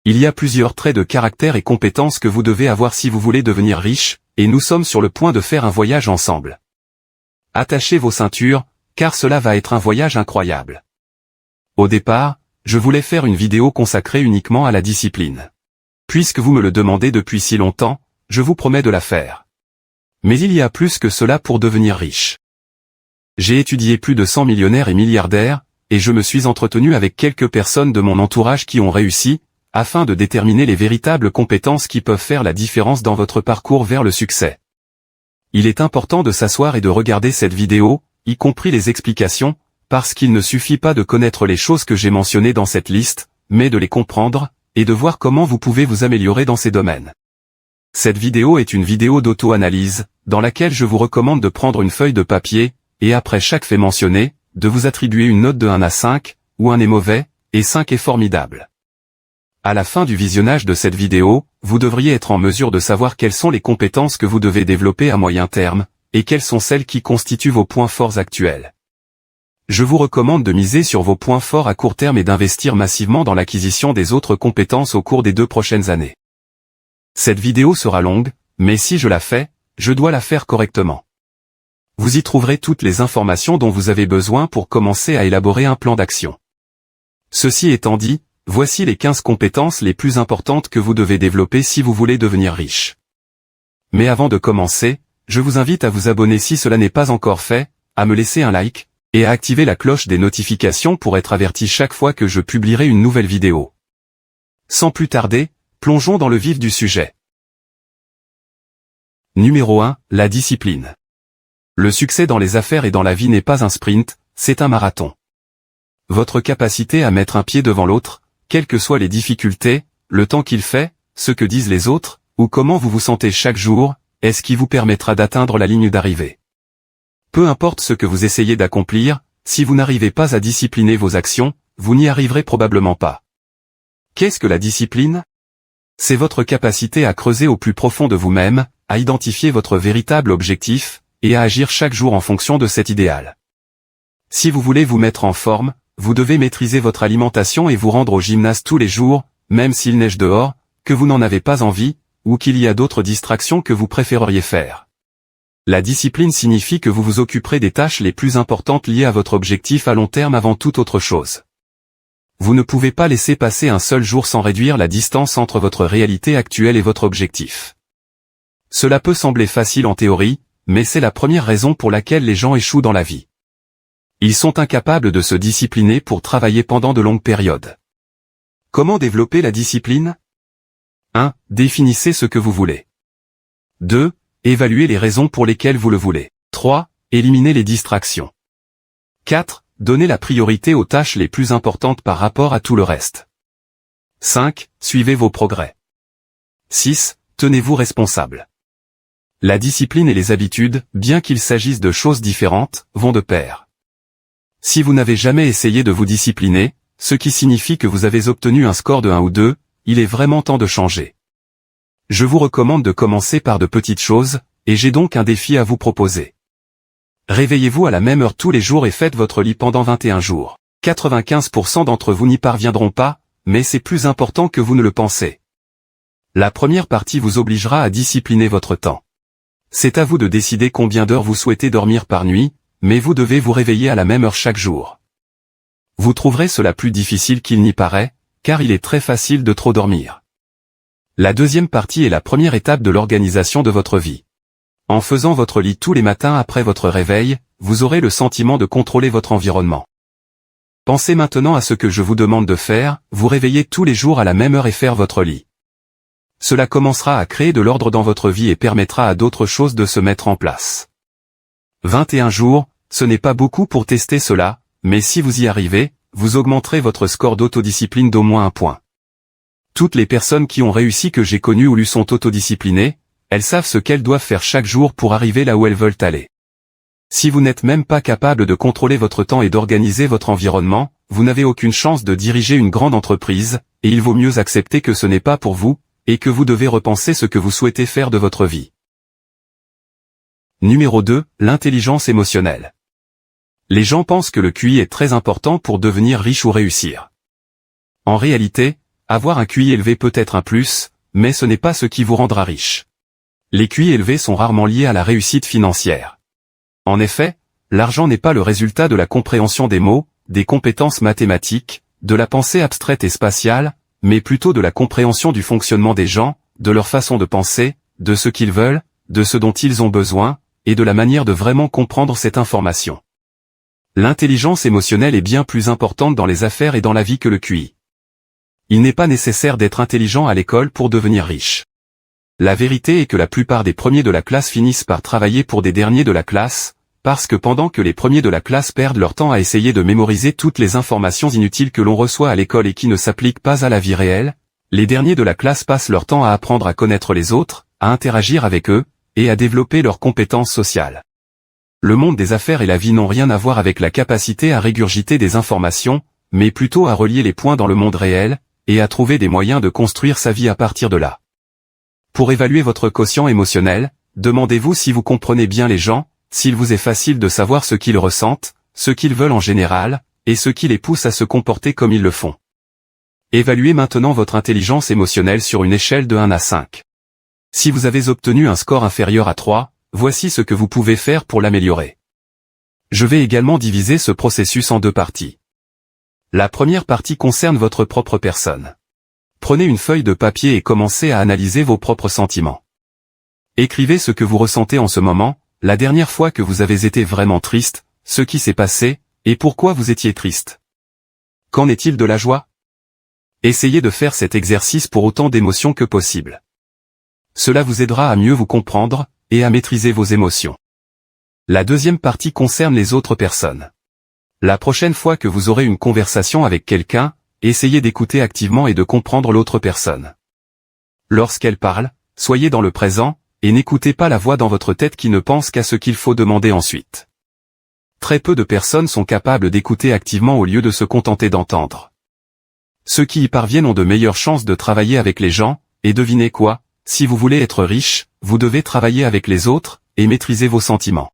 Il y a plusieurs traits de caractère et compétences que vous devez avoir si vous voulez devenir riche, et nous sommes sur le point de faire un voyage ensemble. Attachez vos ceintures, car cela va être un voyage incroyable. Au départ, je voulais faire une vidéo consacrée uniquement à la discipline. Puisque vous me le demandez depuis si longtemps, je vous promets de la faire. Mais il y a plus que cela pour devenir riche. J'ai étudié plus de 100 millionnaires et milliardaires, et je me suis entretenu avec quelques personnes de mon entourage qui ont réussi, afin de déterminer les véritables compétences qui peuvent faire la différence dans votre parcours vers le succès. Il est important de s'asseoir et de regarder cette vidéo, y compris les explications, parce qu'il ne suffit pas de connaître les choses que j'ai mentionnées dans cette liste, mais de les comprendre, et de voir comment vous pouvez vous améliorer dans ces domaines. Cette vidéo est une vidéo d'auto-analyse, dans laquelle je vous recommande de prendre une feuille de papier, et après chaque fait mentionné, de vous attribuer une note de 1 à 5, où 1 est mauvais, et 5 est formidable. À la fin du visionnage de cette vidéo, vous devriez être en mesure de savoir quelles sont les compétences que vous devez développer à moyen terme, et quelles sont celles qui constituent vos points forts actuels. Je vous recommande de miser sur vos points forts à court terme et d'investir massivement dans l'acquisition des autres compétences au cours des 2 prochaines années. Cette vidéo sera longue, mais si je la fais, je dois la faire correctement. Vous y trouverez toutes les informations dont vous avez besoin pour commencer à élaborer un plan d'action. Ceci étant dit, voici les 15 compétences les plus importantes que vous devez développer si vous voulez devenir riche. Mais avant de commencer, je vous invite à vous abonner si cela n'est pas encore fait, à me laisser un like, et à activer la cloche des notifications pour être averti chaque fois que je publierai une nouvelle vidéo. Sans plus tarder, plongeons dans le vif du sujet. Numéro 1, la discipline. Le succès dans les affaires et dans la vie n'est pas un sprint, c'est un marathon. Votre capacité à mettre un pied devant l'autre, quelles que soient les difficultés, le temps qu'il fait, ce que disent les autres, ou comment vous vous sentez chaque jour, est ce qui vous permettra d'atteindre la ligne d'arrivée. Peu importe ce que vous essayez d'accomplir, si vous n'arrivez pas à discipliner vos actions, vous n'y arriverez probablement pas. Qu'est-ce que la discipline? C'est votre capacité à creuser au plus profond de vous-même, à identifier votre véritable objectif, et à agir chaque jour en fonction de cet idéal. Si vous voulez vous mettre en forme, vous devez maîtriser votre alimentation et vous rendre au gymnase tous les jours, même s'il neige dehors, que vous n'en avez pas envie, ou qu'il y a d'autres distractions que vous préféreriez faire. La discipline signifie que vous vous occuperez des tâches les plus importantes liées à votre objectif à long terme avant toute autre chose. Vous ne pouvez pas laisser passer un seul jour sans réduire la distance entre votre réalité actuelle et votre objectif. Cela peut sembler facile en théorie, mais c'est la première raison pour laquelle les gens échouent dans la vie. Ils sont incapables de se discipliner pour travailler pendant de longues périodes. Comment développer la discipline? 1. Définissez ce que vous voulez. 2. Évaluez les raisons pour lesquelles vous le voulez. 3. Éliminez les distractions. 4. Donnez la priorité aux tâches les plus importantes par rapport à tout le reste. 5. Suivez vos progrès. 6. Tenez-vous responsable. La discipline et les habitudes, bien qu'il s'agisse de choses différentes, vont de pair. Si vous n'avez jamais essayé de vous discipliner, ce qui signifie que vous avez obtenu un score de 1 ou 2, il est vraiment temps de changer. Je vous recommande de commencer par de petites choses, et j'ai donc un défi à vous proposer. Réveillez-vous à la même heure tous les jours et faites votre lit pendant 21 jours. 95% d'entre vous n'y parviendront pas, mais c'est plus important que vous ne le pensez. La première partie vous obligera à discipliner votre temps. C'est à vous de décider combien d'heures vous souhaitez dormir par nuit, mais vous devez vous réveiller à la même heure chaque jour. Vous trouverez cela plus difficile qu'il n'y paraît, car il est très facile de trop dormir. La deuxième partie est la première étape de l'organisation de votre vie. En faisant votre lit tous les matins après votre réveil, vous aurez le sentiment de contrôler votre environnement. Pensez maintenant à ce que je vous demande de faire, vous réveiller tous les jours à la même heure et faire votre lit. Cela commencera à créer de l'ordre dans votre vie et permettra à d'autres choses de se mettre en place. 21 jours, ce n'est pas beaucoup pour tester cela, mais si vous y arrivez, vous augmenterez votre score d'autodiscipline d'au moins 1 point. Toutes les personnes qui ont réussi que j'ai connues ou lu sont autodisciplinées, elles savent ce qu'elles doivent faire chaque jour pour arriver là où elles veulent aller. Si vous n'êtes même pas capable de contrôler votre temps et d'organiser votre environnement, vous n'avez aucune chance de diriger une grande entreprise, et il vaut mieux accepter que ce n'est pas pour vous, et que vous devez repenser ce que vous souhaitez faire de votre vie. Numéro 2, l'intelligence émotionnelle. Les gens pensent que le QI est très important pour devenir riche ou réussir. En réalité, avoir un QI élevé peut être un plus, mais ce n'est pas ce qui vous rendra riche. Les QI élevés sont rarement liés à la réussite financière. En effet, l'argent n'est pas le résultat de la compréhension des mots, des compétences mathématiques, de la pensée abstraite et spatiale, mais plutôt de la compréhension du fonctionnement des gens, de leur façon de penser, de ce qu'ils veulent, de ce dont ils ont besoin, et de la manière de vraiment comprendre cette information. L'intelligence émotionnelle est bien plus importante dans les affaires et dans la vie que le QI. Il n'est pas nécessaire d'être intelligent à l'école pour devenir riche. La vérité est que la plupart des premiers de la classe finissent par travailler pour des derniers de la classe, parce que pendant que les premiers de la classe perdent leur temps à essayer de mémoriser toutes les informations inutiles que l'on reçoit à l'école et qui ne s'appliquent pas à la vie réelle, les derniers de la classe passent leur temps à apprendre à connaître les autres, à interagir avec eux, et à développer leurs compétences sociales. Le monde des affaires et la vie n'ont rien à voir avec la capacité à régurgiter des informations, mais plutôt à relier les points dans le monde réel, et à trouver des moyens de construire sa vie à partir de là. Pour évaluer votre quotient émotionnel, demandez-vous si vous comprenez bien les gens, s'il vous est facile de savoir ce qu'ils ressentent, ce qu'ils veulent en général, et ce qui les pousse à se comporter comme ils le font. Évaluez maintenant votre intelligence émotionnelle sur une échelle de 1 à 5. Si vous avez obtenu un score inférieur à 3, voici ce que vous pouvez faire pour l'améliorer. Je vais également diviser ce processus en 2 parties. La première partie concerne votre propre personne. Prenez une feuille de papier et commencez à analyser vos propres sentiments. Écrivez ce que vous ressentez en ce moment, la dernière fois que vous avez été vraiment triste, ce qui s'est passé, et pourquoi vous étiez triste. Qu'en est-il de la joie? Essayez de faire cet exercice pour autant d'émotions que possible. Cela vous aidera à mieux vous comprendre, et à maîtriser vos émotions. La deuxième partie concerne les autres personnes. La prochaine fois que vous aurez une conversation avec quelqu'un, essayez d'écouter activement et de comprendre l'autre personne. Lorsqu'elle parle, soyez dans le présent, et n'écoutez pas la voix dans votre tête qui ne pense qu'à ce qu'il faut demander ensuite. Très peu de personnes sont capables d'écouter activement au lieu de se contenter d'entendre. Ceux qui y parviennent ont de meilleures chances de travailler avec les gens, et devinez quoi, si vous voulez être riche, vous devez travailler avec les autres, et maîtriser vos sentiments.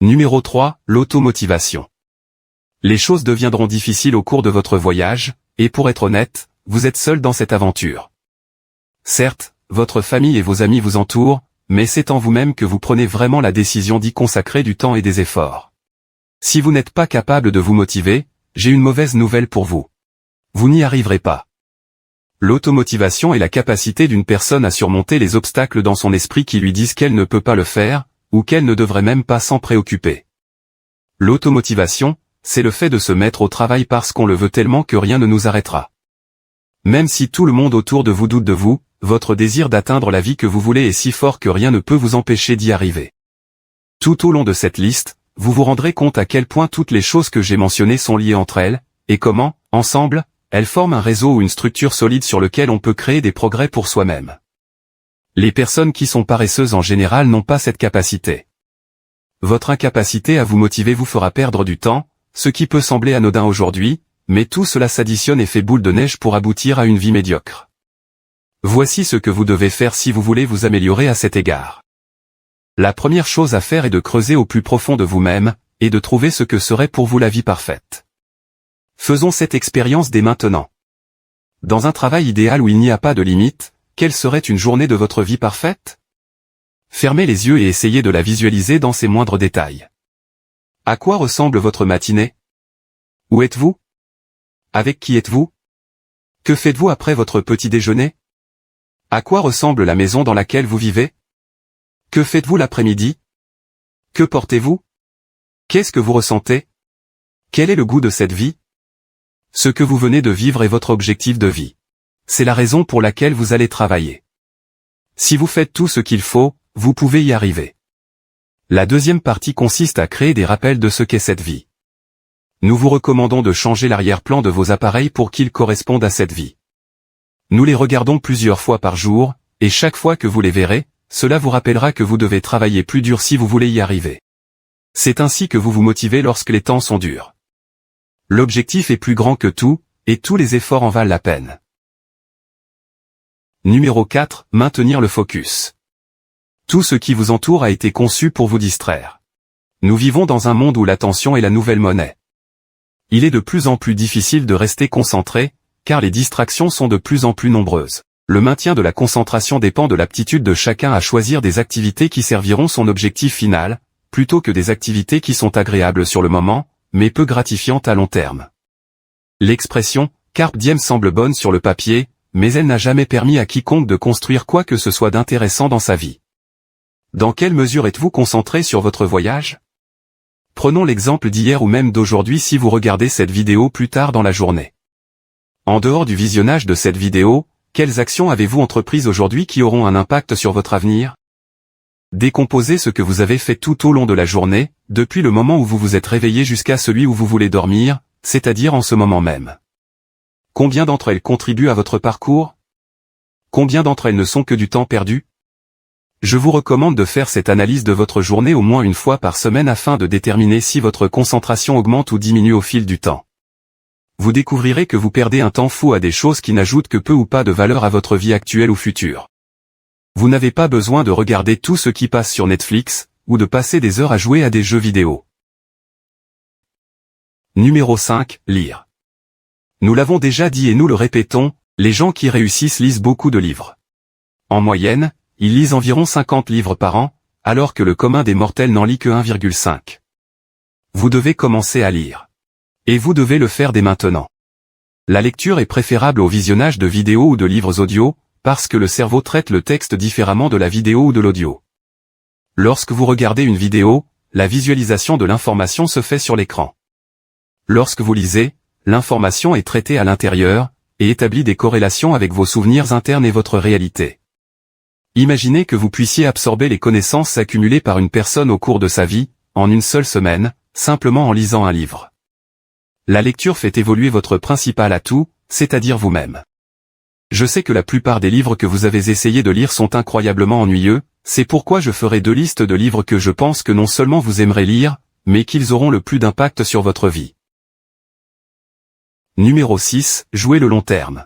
Numéro 3, l'automotivation. Les choses deviendront difficiles au cours de votre voyage, et pour être honnête, vous êtes seul dans cette aventure. Certes, votre famille et vos amis vous entourent, mais c'est en vous-même que vous prenez vraiment la décision d'y consacrer du temps et des efforts. Si vous n'êtes pas capable de vous motiver, j'ai une mauvaise nouvelle pour vous. Vous n'y arriverez pas. L'automotivation est la capacité d'une personne à surmonter les obstacles dans son esprit qui lui disent qu'elle ne peut pas le faire, ou qu'elle ne devrait même pas s'en préoccuper. L'automotivation, c'est le fait de se mettre au travail parce qu'on le veut tellement que rien ne nous arrêtera. Même si tout le monde autour de vous doute de vous, votre désir d'atteindre la vie que vous voulez est si fort que rien ne peut vous empêcher d'y arriver. Tout au long de cette liste, vous vous rendrez compte à quel point toutes les choses que j'ai mentionnées sont liées entre elles, et comment, ensemble, elles forment un réseau ou une structure solide sur lequel on peut créer des progrès pour soi-même. Les personnes qui sont paresseuses en général n'ont pas cette capacité. Votre incapacité à vous motiver vous fera perdre du temps, ce qui peut sembler anodin aujourd'hui, mais tout cela s'additionne et fait boule de neige pour aboutir à une vie médiocre. Voici ce que vous devez faire si vous voulez vous améliorer à cet égard. La première chose à faire est de creuser au plus profond de vous-même, et de trouver ce que serait pour vous la vie parfaite. Faisons cette expérience dès maintenant. Dans un travail idéal où il n'y a pas de limite, quelle serait une journée de votre vie parfaite? Fermez les yeux et essayez de la visualiser dans ses moindres détails. À quoi ressemble votre matinée? Où êtes-vous? Avec qui êtes-vous? Que faites-vous après votre petit déjeuner? À quoi ressemble la maison dans laquelle vous vivez? Que faites-vous l'après-midi? Que portez-vous? Qu'est-ce que vous ressentez? Quel est le goût de cette vie? Ce que vous venez de vivre est votre objectif de vie. C'est la raison pour laquelle vous allez travailler. Si vous faites tout ce qu'il faut, vous pouvez y arriver. La deuxième partie consiste à créer des rappels de ce qu'est cette vie. Nous vous recommandons de changer l'arrière-plan de vos appareils pour qu'ils correspondent à cette vie. Nous les regardons plusieurs fois par jour, et chaque fois que vous les verrez, cela vous rappellera que vous devez travailler plus dur si vous voulez y arriver. C'est ainsi que vous vous motivez lorsque les temps sont durs. L'objectif est plus grand que tout, et tous les efforts en valent la peine. Numéro 4, maintenir le focus. Tout ce qui vous entoure a été conçu pour vous distraire. Nous vivons dans un monde où l'attention est la nouvelle monnaie. Il est de plus en plus difficile de rester concentré, car les distractions sont de plus en plus nombreuses. Le maintien de la concentration dépend de l'aptitude de chacun à choisir des activités qui serviront son objectif final, plutôt que des activités qui sont agréables sur le moment, mais peu gratifiantes à long terme. L'expression « carpe diem » semble bonne sur le papier, mais elle n'a jamais permis à quiconque de construire quoi que ce soit d'intéressant dans sa vie. Dans quelle mesure êtes-vous concentré sur votre voyage? Prenons l'exemple d'hier ou même d'aujourd'hui si vous regardez cette vidéo plus tard dans la journée. En dehors du visionnage de cette vidéo, quelles actions avez-vous entreprises aujourd'hui qui auront un impact sur votre avenir? Décomposez ce que vous avez fait tout au long de la journée, depuis le moment où vous vous êtes réveillé jusqu'à celui où vous voulez dormir, c'est-à-dire en ce moment même. Combien d'entre elles contribuent à votre parcours? Combien d'entre elles ne sont que du temps perdu? Je vous recommande de faire cette analyse de votre journée au moins une fois par semaine afin de déterminer si votre concentration augmente ou diminue au fil du temps. Vous découvrirez que vous perdez un temps fou à des choses qui n'ajoutent que peu ou pas de valeur à votre vie actuelle ou future. Vous n'avez pas besoin de regarder tout ce qui passe sur Netflix, ou de passer des heures à jouer à des jeux vidéo. Numéro 5, lire. Nous l'avons déjà dit et nous le répétons, les gens qui réussissent lisent beaucoup de livres. En moyenne, ils lisent environ 50 livres par an, alors que le commun des mortels n'en lit que 1,5. Vous devez commencer à lire. Et vous devez le faire dès maintenant. La lecture est préférable au visionnage de vidéos ou de livres audio, parce que le cerveau traite le texte différemment de la vidéo ou de l'audio. Lorsque vous regardez une vidéo, la visualisation de l'information se fait sur l'écran. Lorsque vous lisez, l'information est traitée à l'intérieur, et établit des corrélations avec vos souvenirs internes et votre réalité. Imaginez que vous puissiez absorber les connaissances accumulées par une personne au cours de sa vie, en une seule semaine, simplement en lisant un livre. La lecture fait évoluer votre principal atout, c'est-à-dire vous-même. Je sais que la plupart des livres que vous avez essayé de lire sont incroyablement ennuyeux, c'est pourquoi je ferai 2 listes de livres que je pense que non seulement vous aimerez lire, mais qu'ils auront le plus d'impact sur votre vie. Numéro 6, jouez le long terme.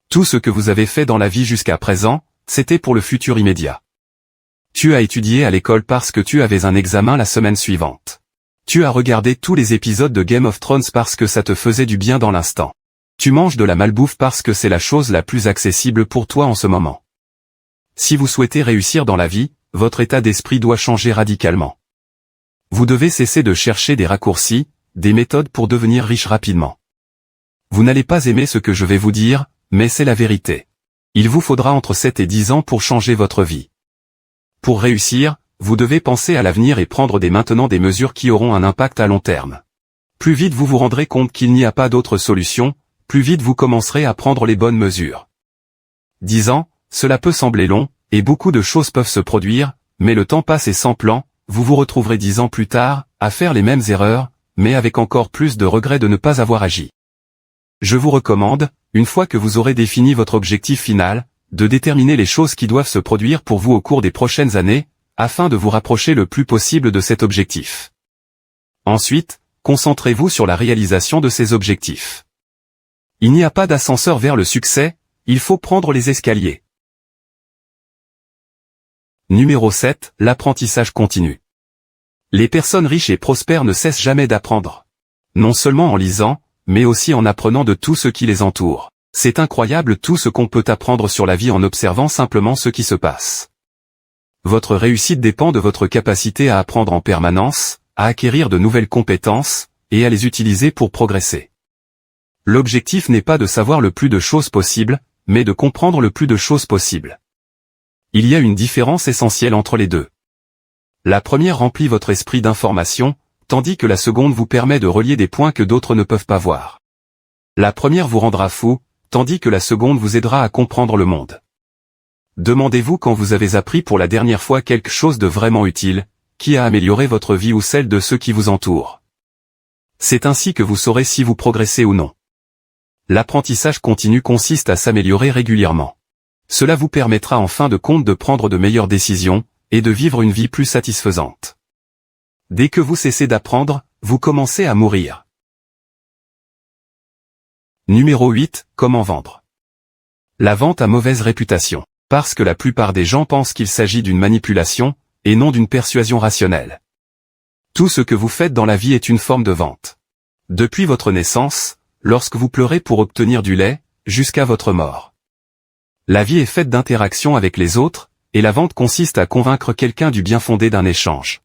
Tout ce que vous avez fait dans la vie jusqu'à présent, c'était pour le futur immédiat. Tu as étudié à l'école parce que tu avais un examen la semaine suivante. Tu as regardé tous les épisodes de Game of Thrones parce que ça te faisait du bien dans l'instant. Tu manges de la malbouffe parce que c'est la chose la plus accessible pour toi en ce moment. Si vous souhaitez réussir dans la vie, votre état d'esprit doit changer radicalement. Vous devez cesser de chercher des raccourcis, des méthodes pour devenir riche rapidement. Vous n'allez pas aimer ce que je vais vous dire, mais c'est la vérité. Il vous faudra entre 7 et 10 ans pour changer votre vie. Pour réussir, vous devez penser à l'avenir et prendre dès maintenant des mesures qui auront un impact à long terme. Plus vite vous vous rendrez compte qu'il n'y a pas d'autre solution, plus vite vous commencerez à prendre les bonnes mesures. 10 ans, cela peut sembler long, et beaucoup de choses peuvent se produire, mais le temps passe et sans plan, vous vous retrouverez 10 ans plus tard, à faire les mêmes erreurs, mais avec encore plus de regrets de ne pas avoir agi. Je vous recommande, une fois que vous aurez défini votre objectif final, de déterminer les choses qui doivent se produire pour vous au cours des prochaines années, afin de vous rapprocher le plus possible de cet objectif. Ensuite, concentrez-vous sur la réalisation de ces objectifs. Il n'y a pas d'ascenseur vers le succès, il faut prendre les escaliers. Numéro 7, l'apprentissage continu. Les personnes riches et prospères ne cessent jamais d'apprendre. Non seulement en lisant, mais aussi en apprenant de tout ce qui les entoure. C'est incroyable tout ce qu'on peut apprendre sur la vie en observant simplement ce qui se passe. Votre réussite dépend de votre capacité à apprendre en permanence, à acquérir de nouvelles compétences, et à les utiliser pour progresser. L'objectif n'est pas de savoir le plus de choses possible, mais de comprendre le plus de choses possible. Il y a une différence essentielle entre les deux. La première remplit votre esprit d'information, tandis que la seconde vous permet de relier des points que d'autres ne peuvent pas voir. La première vous rendra fou, tandis que la seconde vous aidera à comprendre le monde. Demandez-vous quand vous avez appris pour la dernière fois quelque chose de vraiment utile, qui a amélioré votre vie ou celle de ceux qui vous entourent. C'est ainsi que vous saurez si vous progressez ou non. L'apprentissage continu consiste à s'améliorer régulièrement. Cela vous permettra en fin de compte de prendre de meilleures décisions, et de vivre une vie plus satisfaisante. Dès que vous cessez d'apprendre, vous commencez à mourir. Numéro 8, comment vendre. La vente a mauvaise réputation, parce que la plupart des gens pensent qu'il s'agit d'une manipulation, et non d'une persuasion rationnelle. Tout ce que vous faites dans la vie est une forme de vente. Depuis votre naissance, lorsque vous pleurez pour obtenir du lait, jusqu'à votre mort. La vie est faite d'interactions avec les autres, et la vente consiste à convaincre quelqu'un du bien fondé d'un échange.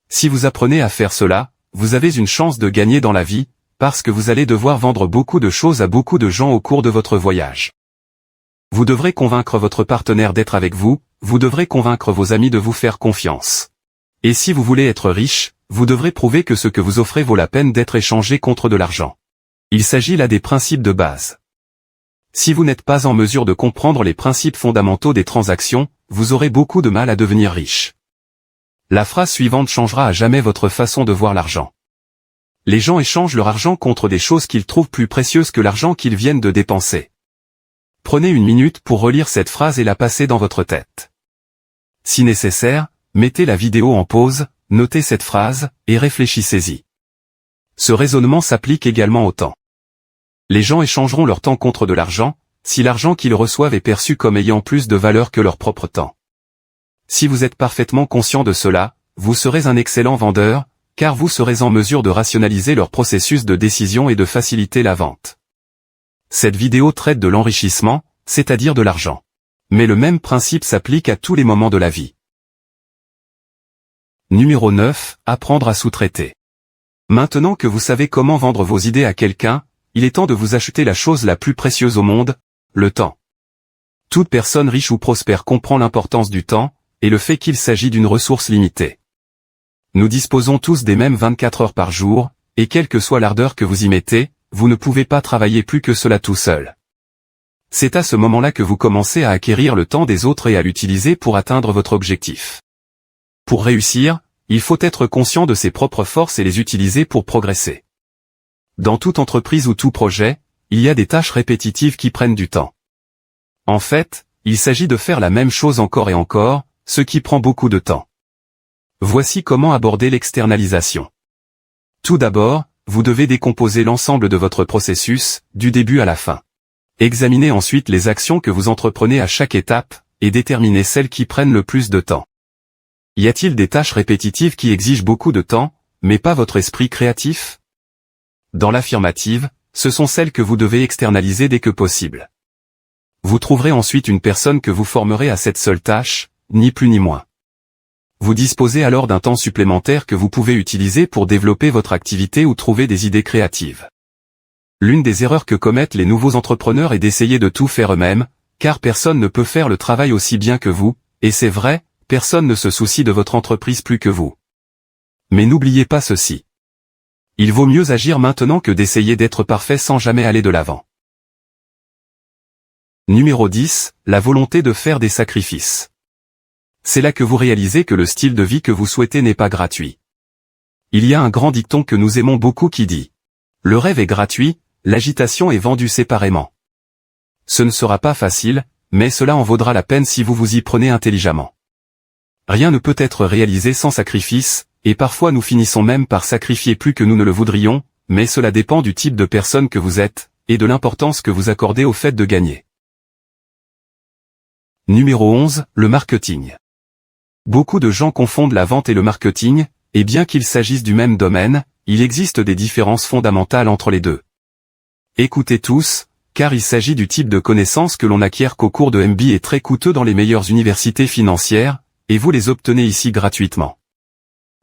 Si vous apprenez à faire cela, vous avez une chance de gagner dans la vie, parce que vous allez devoir vendre beaucoup de choses à beaucoup de gens au cours de votre voyage. Vous devrez convaincre votre partenaire d'être avec vous, vous devrez convaincre vos amis de vous faire confiance. Et si vous voulez être riche, vous devrez prouver que ce que vous offrez vaut la peine d'être échangé contre de l'argent. Il s'agit là des principes de base. Si vous n'êtes pas en mesure de comprendre les principes fondamentaux des transactions, vous aurez beaucoup de mal à devenir riche. La phrase suivante changera à jamais votre façon de voir l'argent. Les gens échangent leur argent contre des choses qu'ils trouvent plus précieuses que l'argent qu'ils viennent de dépenser. Prenez une minute pour relire cette phrase et la passer dans votre tête. Si nécessaire, mettez la vidéo en pause, notez cette phrase, et réfléchissez-y. Ce raisonnement s'applique également au temps. Les gens échangeront leur temps contre de l'argent, si l'argent qu'ils reçoivent est perçu comme ayant plus de valeur que leur propre temps. Si vous êtes parfaitement conscient de cela, vous serez un excellent vendeur, car vous serez en mesure de rationaliser leur processus de décision et de faciliter la vente. Cette vidéo traite de l'enrichissement, c'est-à-dire de l'argent. Mais le même principe s'applique à tous les moments de la vie. Numéro 9, apprendre à sous-traiter. Maintenant que vous savez comment vendre vos idées à quelqu'un, il est temps de vous acheter la chose la plus précieuse au monde, le temps. Toute personne riche ou prospère comprend l'importance du temps, et le fait qu'il s'agit d'une ressource limitée. Nous disposons tous des mêmes 24 heures par jour, et quelle que soit l'ardeur que vous y mettez, vous ne pouvez pas travailler plus que cela tout seul. C'est à ce moment-là que vous commencez à acquérir le temps des autres et à l'utiliser pour atteindre votre objectif. Pour réussir, il faut être conscient de ses propres forces et les utiliser pour progresser. Dans toute entreprise ou tout projet, il y a des tâches répétitives qui prennent du temps. En fait, il s'agit de faire la même chose encore et encore, ce qui prend beaucoup de temps. Voici comment aborder l'externalisation. Tout d'abord, vous devez décomposer l'ensemble de votre processus, du début à la fin. Examinez ensuite les actions que vous entreprenez à chaque étape, et déterminez celles qui prennent le plus de temps. Y a-t-il des tâches répétitives qui exigent beaucoup de temps, mais pas votre esprit créatif ? Dans l'affirmative, ce sont celles que vous devez externaliser dès que possible. Vous trouverez ensuite une personne que vous formerez à cette seule tâche, ni plus ni moins. Vous disposez alors d'un temps supplémentaire que vous pouvez utiliser pour développer votre activité ou trouver des idées créatives. L'une des erreurs que commettent les nouveaux entrepreneurs est d'essayer de tout faire eux-mêmes, car personne ne peut faire le travail aussi bien que vous, et c'est vrai, personne ne se soucie de votre entreprise plus que vous. Mais n'oubliez pas ceci. Il vaut mieux agir maintenant que d'essayer d'être parfait sans jamais aller de l'avant. Numéro 10, la volonté de faire des sacrifices. C'est là que vous réalisez que le style de vie que vous souhaitez n'est pas gratuit. Il y a un grand dicton que nous aimons beaucoup qui dit « Le rêve est gratuit, l'agitation est vendue séparément ». Ce ne sera pas facile, mais cela en vaudra la peine si vous vous y prenez intelligemment. Rien ne peut être réalisé sans sacrifice, et parfois nous finissons même par sacrifier plus que nous ne le voudrions, mais cela dépend du type de personne que vous êtes, et de l'importance que vous accordez au fait de gagner. Numéro 11, le marketing. Beaucoup de gens confondent la vente et le marketing, et bien qu'il s'agisse du même domaine, il existe des différences fondamentales entre les deux. Écoutez tous, car il s'agit du type de connaissances que l'on acquiert qu'au cours de MBA très coûteux dans les meilleures universités financières, et vous les obtenez ici gratuitement.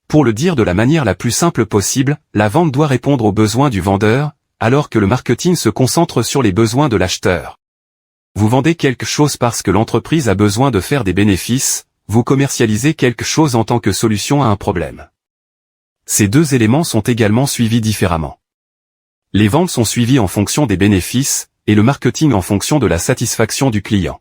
Pour le dire de la manière la plus simple possible, la vente doit répondre aux besoins du vendeur, alors que le marketing se concentre sur les besoins de l'acheteur. Vous vendez quelque chose parce que l'entreprise a besoin de faire des bénéfices, vous commercialisez quelque chose en tant que solution à un problème. Ces deux éléments sont également suivis différemment. Les ventes sont suivies en fonction des bénéfices, et le marketing en fonction de la satisfaction du client.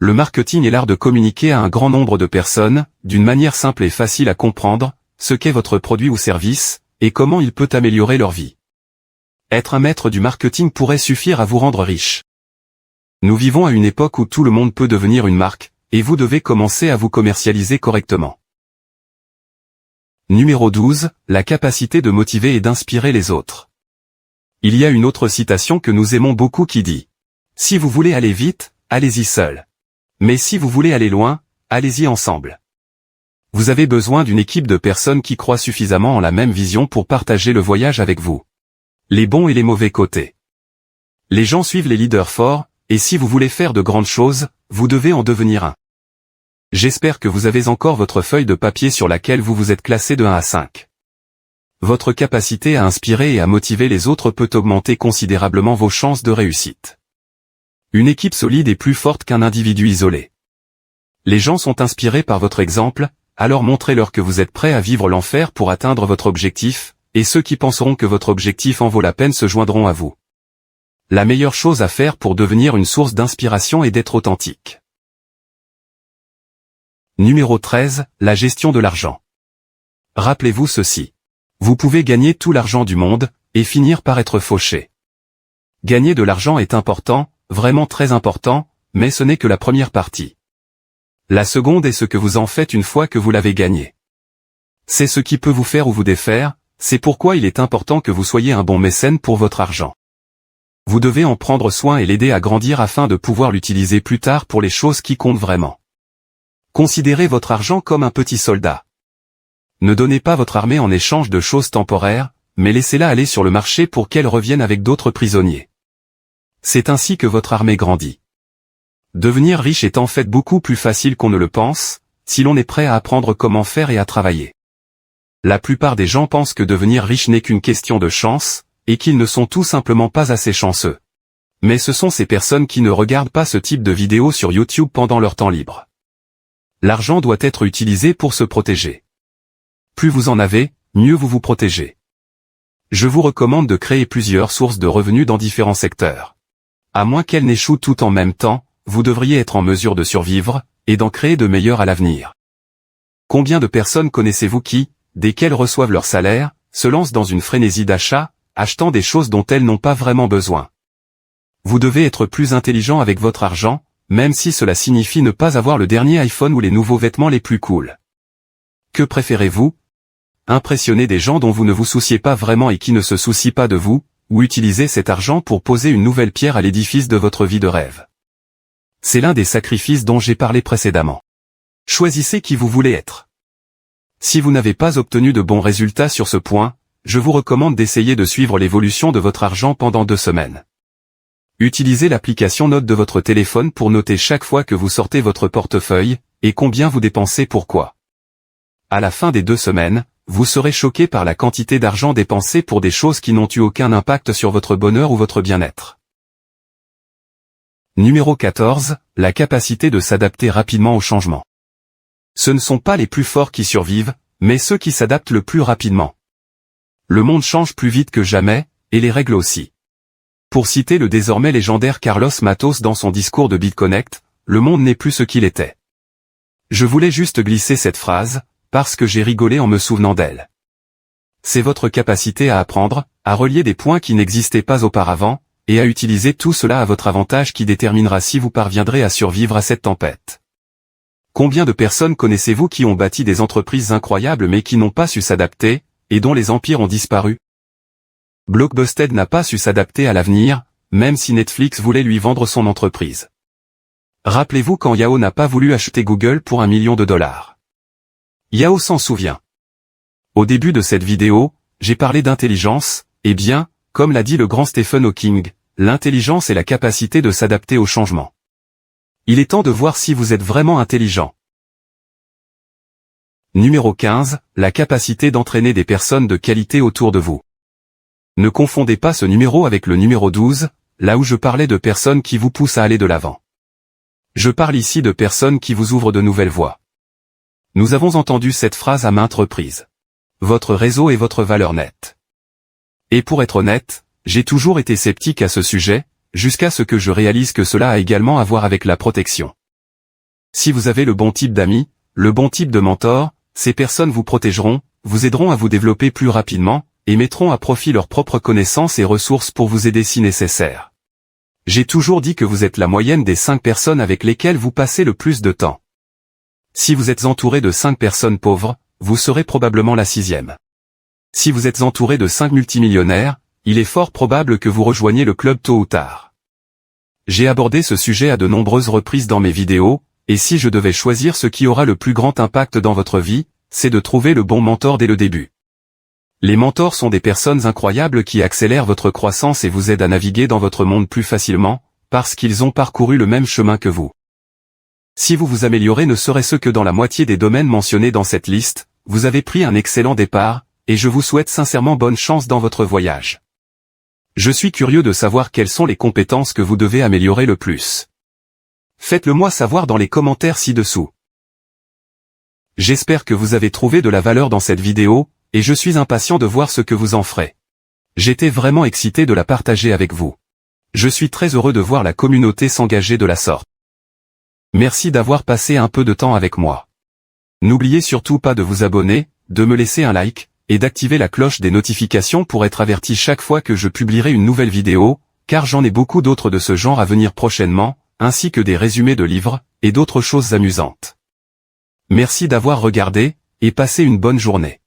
Le marketing est l'art de communiquer à un grand nombre de personnes, d'une manière simple et facile à comprendre, ce qu'est votre produit ou service, et comment il peut améliorer leur vie. Être un maître du marketing pourrait suffire à vous rendre riche. Nous vivons à une époque où tout le monde peut devenir une marque, et vous devez commencer à vous commercialiser correctement. Numéro 12, la capacité de motiver et d'inspirer les autres. Il y a une autre citation que nous aimons beaucoup qui dit « Si vous voulez aller vite, allez-y seul. Mais si vous voulez aller loin, allez-y ensemble. » Vous avez besoin d'une équipe de personnes qui croient suffisamment en la même vision pour partager le voyage avec vous. Les bons et les mauvais côtés. Les gens suivent les leaders forts, et si vous voulez faire de grandes choses, vous devez en devenir un. J'espère que vous avez encore votre feuille de papier sur laquelle vous vous êtes classé de 1 à 5. Votre capacité à inspirer et à motiver les autres peut augmenter considérablement vos chances de réussite. Une équipe solide est plus forte qu'un individu isolé. Les gens sont inspirés par votre exemple, alors montrez-leur que vous êtes prêt à vivre l'enfer pour atteindre votre objectif, et ceux qui penseront que votre objectif en vaut la peine se joindront à vous. La meilleure chose à faire pour devenir une source d'inspiration est d'être authentique. Numéro 13, la gestion de l'argent. Rappelez-vous ceci. Vous pouvez gagner tout l'argent du monde, et finir par être fauché. Gagner de l'argent est important, vraiment très important, mais ce n'est que la première partie. La seconde est ce que vous en faites une fois que vous l'avez gagné. C'est ce qui peut vous faire ou vous défaire, c'est pourquoi il est important que vous soyez un bon mécène pour votre argent. Vous devez en prendre soin et l'aider à grandir afin de pouvoir l'utiliser plus tard pour les choses qui comptent vraiment. Considérez votre argent comme un petit soldat. Ne donnez pas votre armée en échange de choses temporaires, mais laissez-la aller sur le marché pour qu'elle revienne avec d'autres prisonniers. C'est ainsi que votre armée grandit. Devenir riche est en fait beaucoup plus facile qu'on ne le pense, si l'on est prêt à apprendre comment faire et à travailler. La plupart des gens pensent que devenir riche n'est qu'une question de chance, et qu'ils ne sont tout simplement pas assez chanceux. Mais ce sont ces personnes qui ne regardent pas ce type de vidéos sur YouTube pendant leur temps libre. L'argent doit être utilisé pour se protéger. Plus vous en avez, mieux vous vous protégez. Je vous recommande de créer plusieurs sources de revenus dans différents secteurs. À moins qu'elles n'échouent tout en même temps, vous devriez être en mesure de survivre, et d'en créer de meilleurs à l'avenir. Combien de personnes connaissez-vous qui, dès qu'elles reçoivent leur salaire, se lancent dans une frénésie d'achat, achetant des choses dont elles n'ont pas vraiment besoin? Vous devez être plus intelligent avec votre argent, même si cela signifie ne pas avoir le dernier iPhone ou les nouveaux vêtements les plus cool. Que préférez-vous? Impressionner des gens dont vous ne vous souciez pas vraiment et qui ne se soucient pas de vous, ou utiliser cet argent pour poser une nouvelle pierre à l'édifice de votre vie de rêve? C'est l'un des sacrifices dont j'ai parlé précédemment. Choisissez qui vous voulez être. Si vous n'avez pas obtenu de bons résultats sur ce point, je vous recommande d'essayer de suivre l'évolution de votre argent pendant 2 semaines. Utilisez l'application Notes de votre téléphone pour noter chaque fois que vous sortez votre portefeuille, et combien vous dépensez pourquoi. À la fin des 2 semaines, vous serez choqué par la quantité d'argent dépensé pour des choses qui n'ont eu aucun impact sur votre bonheur ou votre bien-être. Numéro 14, la capacité de s'adapter rapidement au changement. Ce ne sont pas les plus forts qui survivent, mais ceux qui s'adaptent le plus rapidement. Le monde change plus vite que jamais, et les règles aussi. Pour citer le désormais légendaire Carlos Matos dans son discours de BitConnect, le monde n'est plus ce qu'il était. Je voulais juste glisser cette phrase, parce que j'ai rigolé en me souvenant d'elle. C'est votre capacité à apprendre, à relier des points qui n'existaient pas auparavant, et à utiliser tout cela à votre avantage qui déterminera si vous parviendrez à survivre à cette tempête. Combien de personnes connaissez-vous qui ont bâti des entreprises incroyables mais qui n'ont pas su s'adapter, et dont les empires ont disparu? Blockbuster n'a pas su s'adapter à l'avenir, même si Netflix voulait lui vendre son entreprise. Rappelez-vous quand Yahoo n'a pas voulu acheter Google pour $1 million. Yahoo s'en souvient. Au début de cette vidéo, j'ai parlé d'intelligence, et bien, comme l'a dit le grand Stephen Hawking, l'intelligence est la capacité de s'adapter au changement. Il est temps de voir si vous êtes vraiment intelligent. Numéro 15, la capacité d'entraîner des personnes de qualité autour de vous. Ne confondez pas ce numéro avec le numéro 12, là où je parlais de personnes qui vous poussent à aller de l'avant. Je parle ici de personnes qui vous ouvrent de nouvelles voies. Nous avons entendu cette phrase à maintes reprises. Votre réseau est votre valeur nette. Et pour être honnête, j'ai toujours été sceptique à ce sujet, jusqu'à ce que je réalise que cela a également à voir avec la protection. Si vous avez le bon type d'amis, le bon type de mentor, ces personnes vous protégeront, vous aideront à vous développer plus rapidement, et mettront à profit leurs propres connaissances et ressources pour vous aider si nécessaire. J'ai toujours dit que vous êtes la moyenne des 5 personnes avec lesquelles vous passez le plus de temps. Si vous êtes entouré de 5 personnes pauvres, vous serez probablement la 6e. Si vous êtes entouré de 5 multimillionnaires, il est fort probable que vous rejoigniez le club tôt ou tard. J'ai abordé ce sujet à de nombreuses reprises dans mes vidéos, et si je devais choisir ce qui aura le plus grand impact dans votre vie, c'est de trouver le bon mentor dès le début. Les mentors sont des personnes incroyables qui accélèrent votre croissance et vous aident à naviguer dans votre monde plus facilement, parce qu'ils ont parcouru le même chemin que vous. Si vous vous améliorez ne serait-ce que dans la moitié des domaines mentionnés dans cette liste, vous avez pris un excellent départ, et je vous souhaite sincèrement bonne chance dans votre voyage. Je suis curieux de savoir quelles sont les compétences que vous devez améliorer le plus. Faites-le moi savoir dans les commentaires ci-dessous. J'espère que vous avez trouvé de la valeur dans cette vidéo, et je suis impatient de voir ce que vous en ferez. J'étais vraiment excité de la partager avec vous. Je suis très heureux de voir la communauté s'engager de la sorte. Merci d'avoir passé un peu de temps avec moi. N'oubliez surtout pas de vous abonner, de me laisser un like, et d'activer la cloche des notifications pour être averti chaque fois que je publierai une nouvelle vidéo, car j'en ai beaucoup d'autres de ce genre à venir prochainement, ainsi que des résumés de livres, et d'autres choses amusantes. Merci d'avoir regardé, et passez une bonne journée.